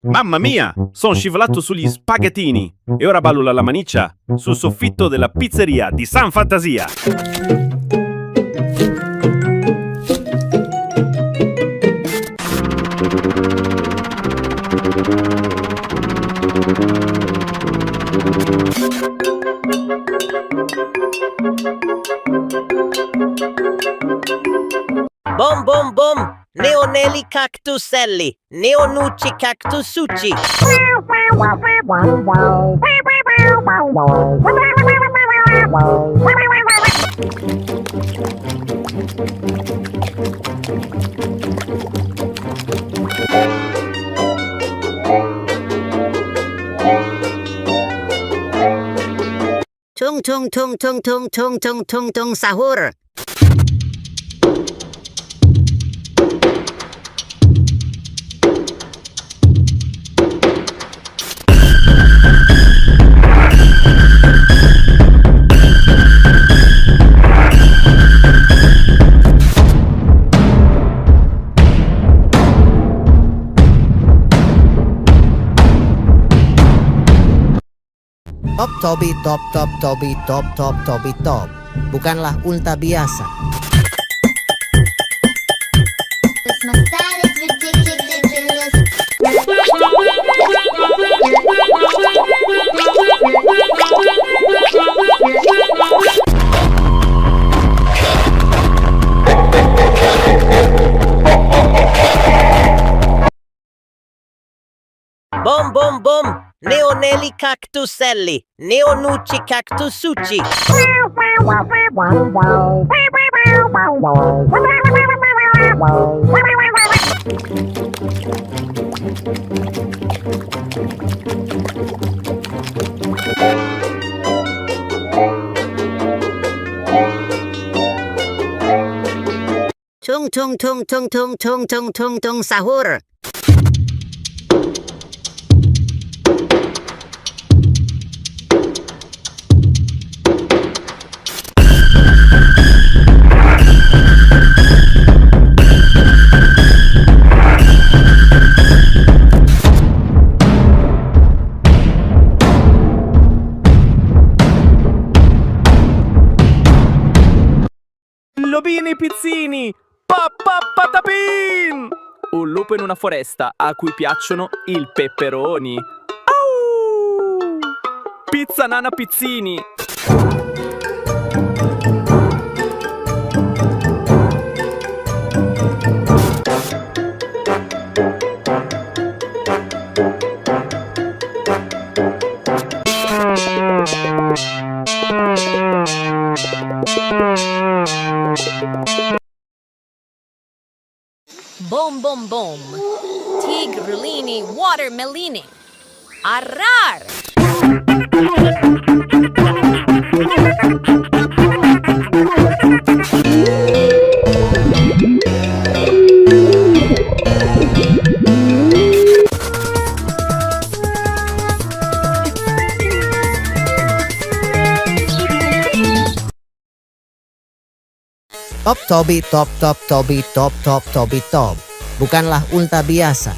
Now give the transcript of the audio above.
Mamma mia, sono scivolato sugli spaghettini e ora ballo la maniccia sul soffitto della pizzeria di San Fantasia. Bom bom bom, neoneli cactuselli, neonucci cactusucci. Tung tung tung tung tung tung tung tung tung sahur. Top Toby, top top Toby, top top Toby top. Bukanlah unta biasa. Bom bom bom, neoneli cactuselli, neonucci cactusucci. Tung tung tung tung tung tung tung tung tung sahur. Lobini pizzini! Patapim! Un lupo in una foresta a cui piacciono il peperoni. Au! Pizza nana pizzini! Boom boom boom. Tigrulini watermelini. Arrar! Top Toby, top top Toby, top top Toby top. Bukanlah unta biasa.